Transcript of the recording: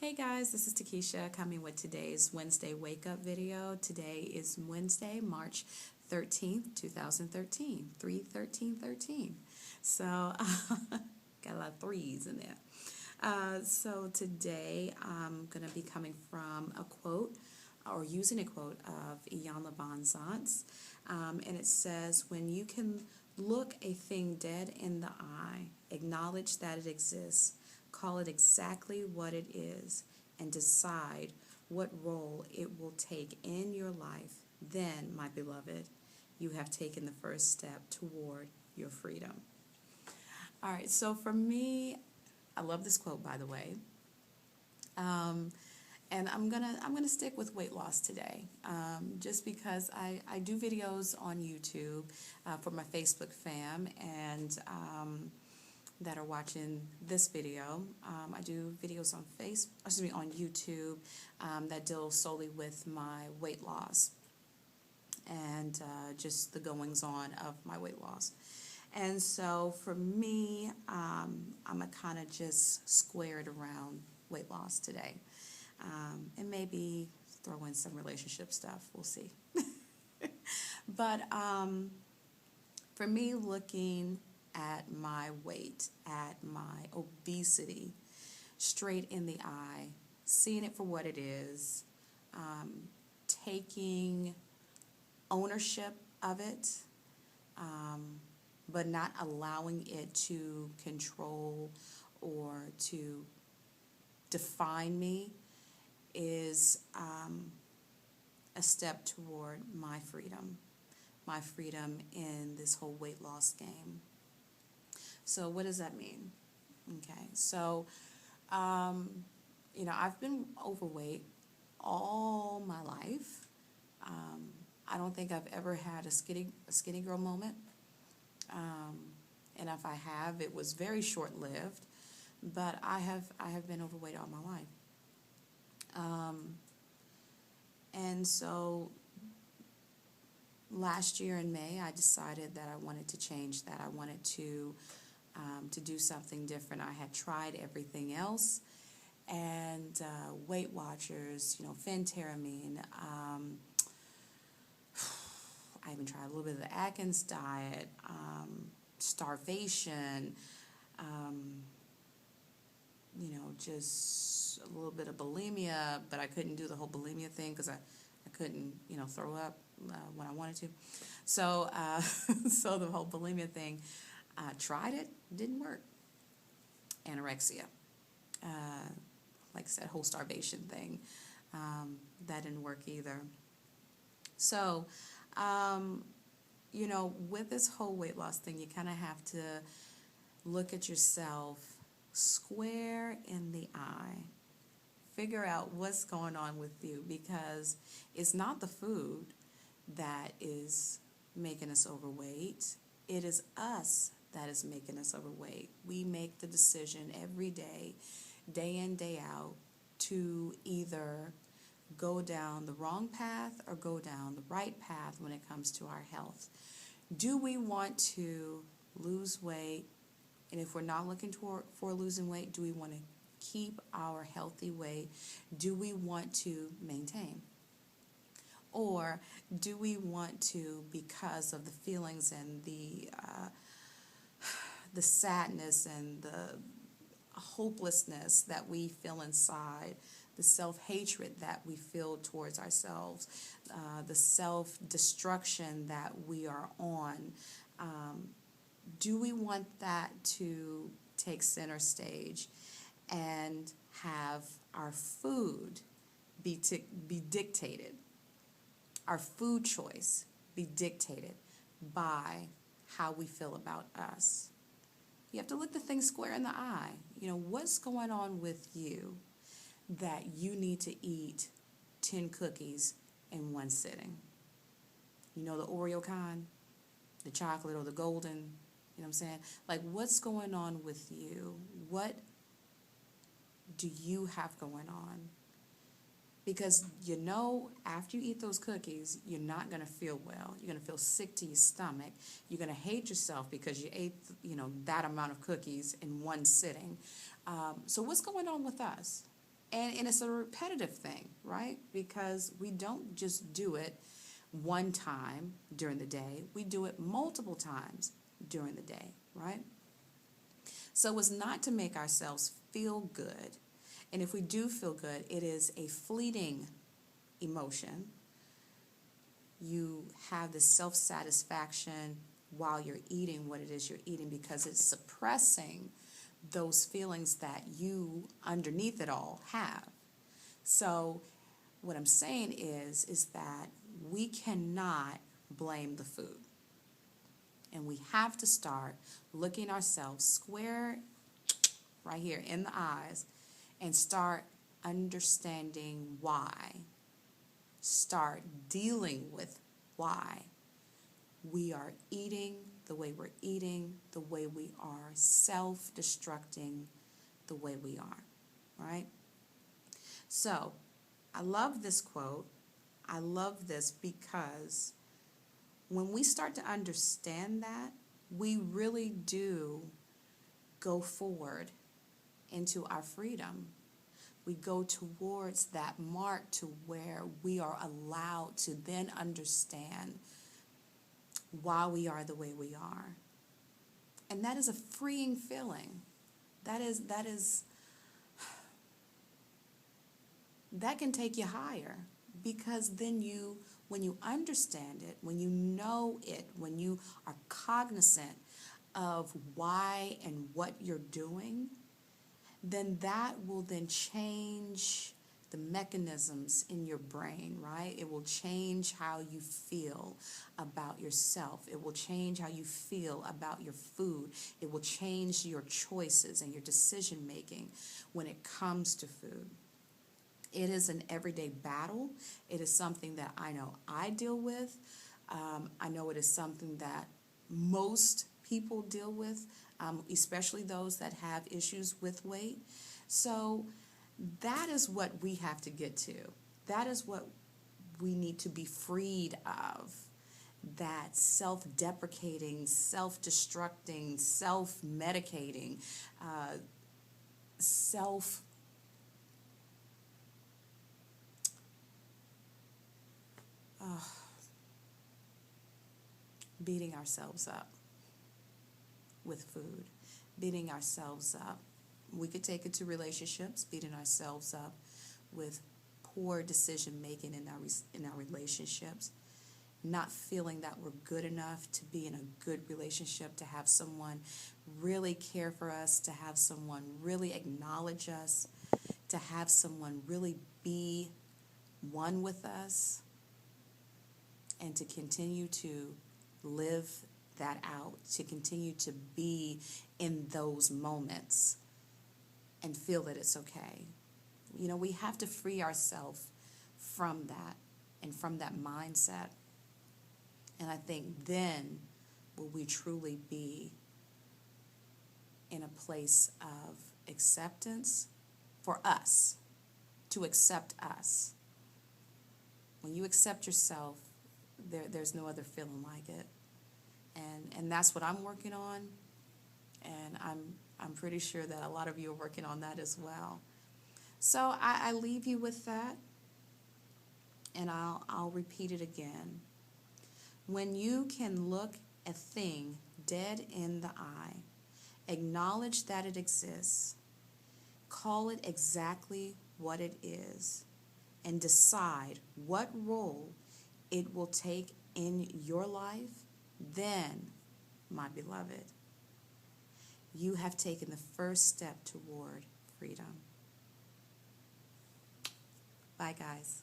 Hey guys, this is Takesha coming with today's Wednesday wake up video. Today is Wednesday, March 13th, 2013, 3/13/13. So, got a lot of threes in there. So today I'm going to be coming from a quote or using a quote of Iyanla Vanzant's. And it says, when you can look a thing dead in the eye, acknowledge that it exists, call it exactly what it is, and decide what role it will take in your life, then, my beloved, you have taken the first step toward your freedom. All right, so for me, I love this quote, by the way. And I'm gonna stick with weight loss today, just because I do videos on YouTube for my Facebook fam and that are watching this video. I do videos on on YouTube that deal solely with my weight loss and just the goings on of my weight loss. And so for me, I'm gonna kind of just square it around weight loss today, and maybe throw in some relationship stuff. We'll see. But for me, looking at my weight, at my obesity, straight in the eye, seeing it for what it is, taking ownership of it, but not allowing it to control or to define me is a step toward my freedom in this whole weight loss game. So what does that mean? Okay, so I've been overweight all my life. I don't think I've ever had a skinny girl moment. And if I have, it was very short lived. But I have been overweight all my life. And so last year in May, I decided that I wanted to change that. I wanted to do something different. I had tried everything else, and Weight Watchers, phentermine. I even tried a little bit of the Atkins diet, starvation, just a little bit of bulimia, but I couldn't do the whole bulimia thing because I couldn't, throw up when I wanted to. So, so the whole bulimia thing, I tried it, didn't work. Anorexia, like I said, whole starvation thing, that didn't work either. So, with this whole weight loss thing, you kind of have to look at yourself square in the eye. Figure out what's going on with you, because it's not the food that is making us overweight. It is us that is making us overweight. We make the decision every day, day in, day out, to either go down the wrong path or go down the right path when it comes to our health. Do we want to lose weight? And if we're not looking for losing weight, do we want to keep our healthy weight? Do we want to maintain? Or do we want to, because of the feelings and the sadness and the hopelessness that we feel inside, the self-hatred that we feel towards ourselves, the self-destruction that we are on, do we want that to take center stage and have our food be dictated, our food choice be dictated by how we feel about us? You have to look the thing square in the eye. What's going on with you that you need to eat 10 cookies in one sitting? The Oreo kind, the chocolate or the golden, you know what I'm saying? Like, what's going on with you? What do you have going on? Because after you eat those cookies, you're not going to feel well. You're going to feel sick to your stomach. You're going to hate yourself because you ate, that amount of cookies in one sitting. So what's going on with us? And it's a repetitive thing, right? Because we don't just do it one time during the day, we do it multiple times during the day, right? So it's not to make ourselves feel good. And if we do feel good, it is a fleeting emotion. You have this self-satisfaction while you're eating what it is you're eating because it's suppressing those feelings that you, underneath it all, have. So what I'm saying is that we cannot blame the food. And we have to start looking ourselves square right here in the eyes and start understanding why. Start dealing with why we are eating the way we're eating, the way we are self-destructing the way we are, right? So I love this quote. I love this because when we start to understand that, we really do go forward into our freedom. We go towards that mark to where we are allowed to then understand why we are the way we are. And that is a freeing feeling. That can take you higher, because then when you understand it, when you know it, when you are cognizant of why and what you're doing, then that will then change the mechanisms in your brain, right? It will change how you feel about yourself. It will change how you feel about your food. It will change your choices and your decision making when it comes to food. It is an everyday battle. It is something that I know I deal with. I know it is something that most people deal with, especially those that have issues with weight. So that is what we have to get to. That is what we need to be freed of. That self-deprecating, self-destructing, self-medicating, self beating ourselves up with food, beating ourselves up. We could take it to relationships, beating ourselves up with poor decision making in our relationships, not feeling that we're good enough to be in a good relationship, to have someone really care for us, to have someone really acknowledge us, to have someone really be one with us, and to continue to live that out, to continue to be in those moments and feel that it's okay. You know, we have to free ourselves from that and from that mindset. And I think then will we truly be in a place of acceptance for us, to accept us. When you accept yourself, there's no other feeling like it. And that's what I'm working on, and I'm pretty sure that a lot of you are working on that as well. So I leave you with that, and I'll repeat it again. When you can look a thing dead in the eye, acknowledge that it exists, call it exactly what it is, and decide what role it will take in your life, then, my beloved, you have taken the first step toward freedom. Bye, guys.